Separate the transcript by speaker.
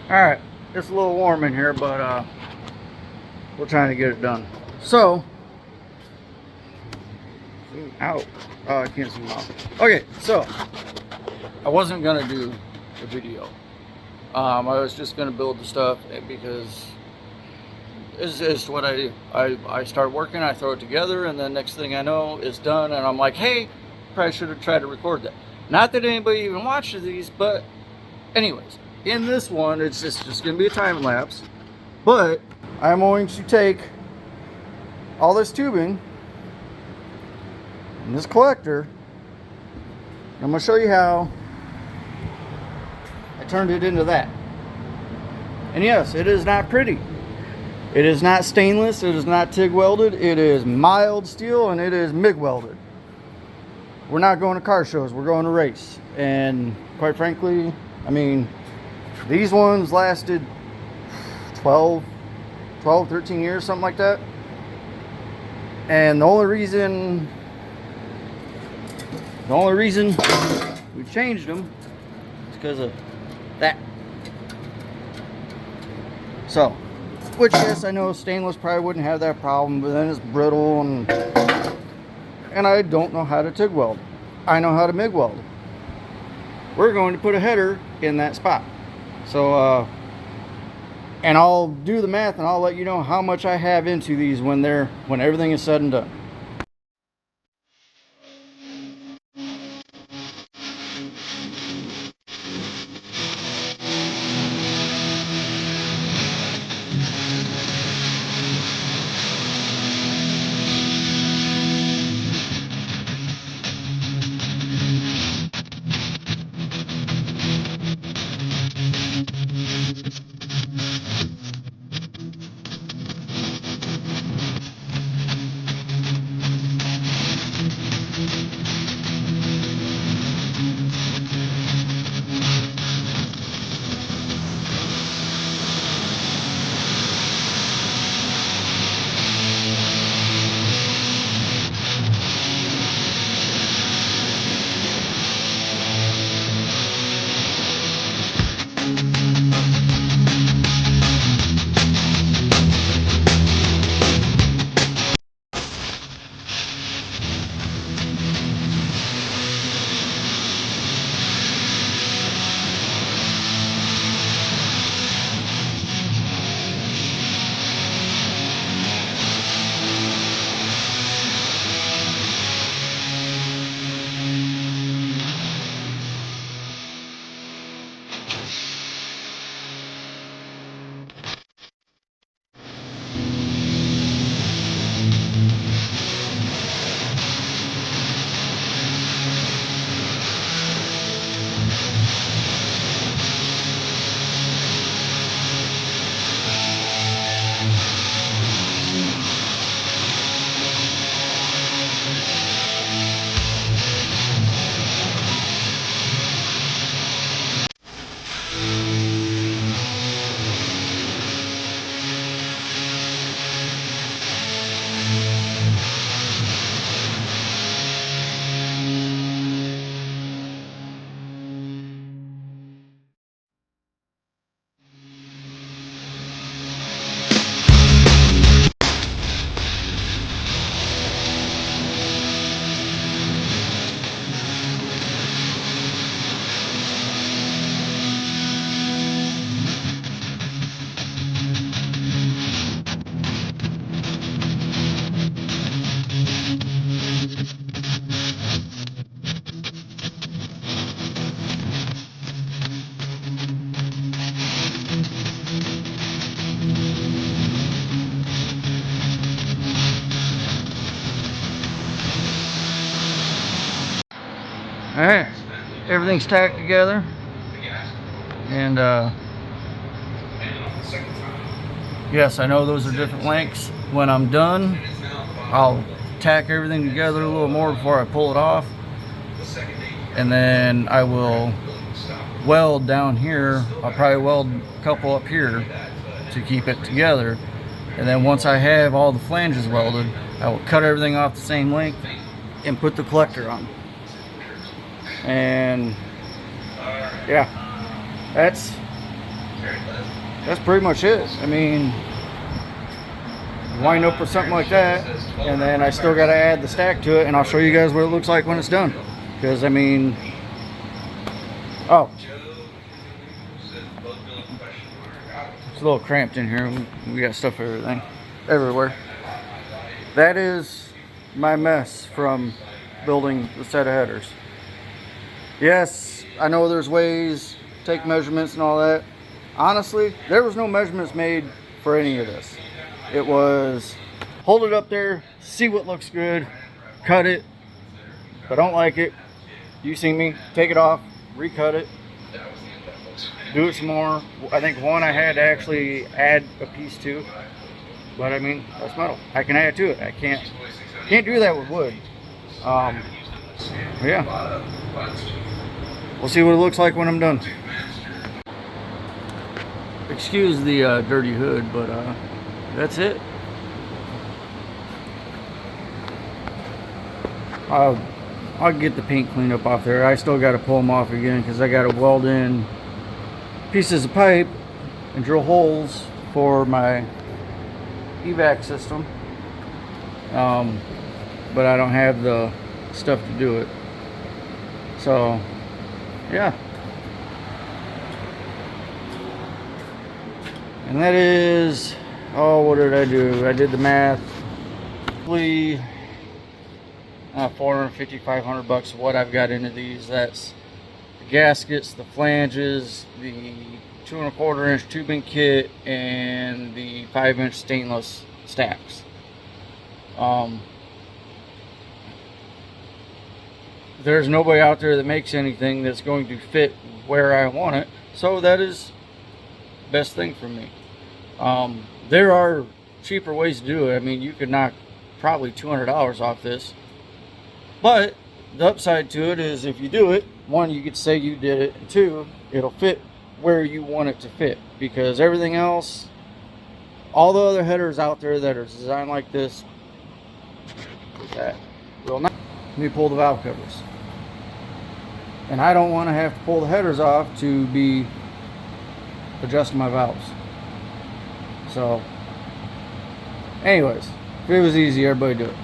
Speaker 1: Alright, it's a little warm in here, but we're trying to get it done. So, zoom out. Oh, I can't zoom out. Okay, so I wasn't gonna do the video. I was just gonna build the stuff because it's just what I do. I start working, I throw it together, and then next thing I know, it's done, and I'm like, hey, probably should have tried to record that. Not that anybody even watches these, but anyways, in this one, it's just gonna be a time lapse. But I'm going to take all this tubing and this collector. I'm gonna show you how I turned it into that. And yes, it is not pretty. It is not stainless, it is not TIG welded, it is mild steel, and it is MIG welded. We're not going to car shows, we're going to race. And quite frankly, I mean, these ones lasted 12, 13 years, something like that. And the only reason we changed them is because of that. So, which, yes, I know stainless probably wouldn't have that problem, but then it's brittle, and I don't know how to TIG weld. I know how to MIG weld. We're going to put a header in that spot. So, and I'll do the math and I'll let you know how much I have into these when everything is said and done. Alright, everything's tacked together, and yes, I know those are different lengths. When I'm done, I'll tack everything together a little more before I pull it off, and then I will weld down here. I'll probably weld a couple up here to keep it together, and then once I have all the flanges welded, I will cut everything off the same length and put the collector on. And yeah, that's that's pretty much it. I mean, wind up with something like that, and then I still got to add the stack to it, and I'll show you guys what it looks like when it's done. Because I mean, oh, it's a little cramped in here. We got stuff everywhere. That is my mess from building the set of headers. Yes, I know there's ways, take measurements and all that. Honestly, there was no measurements made for any of this. It was hold it up there, see what looks good, cut it. If I don't like it, you see me, take it off, recut it, do it some more. I think one I had to actually add a piece to, but I mean, that's metal. I can add to it. I can't do that with wood. Yeah, we'll see what it looks like when I'm done. Excuse the dirty hood, but that's it. I'll get the paint cleaned up off there. I still got to pull them off again because I got to weld in pieces of pipe and drill holes for my evac system. But I don't have the stuff to do it. So, yeah. And that is, oh, what did I do? I did the math. Probably 450, 500 bucks of what I've got into these. That's the gaskets, the flanges, the 2 1/4 inch tubing kit, and the 5-inch stainless stacks. There's nobody out there that makes anything that's going to fit where I want it, so that is the best thing for me. There are cheaper ways to do it. I mean, you could knock probably $200 off this, but the upside to it is if you do it, one, you could say you did it, and two, it'll fit where you want it to fit, because everything else, all the other headers out there that are designed like this, that will not. Let me pull the valve covers, and I don't want to have to pull the headers off to be adjusting my valves. So anyways, if it was easy, everybody do it.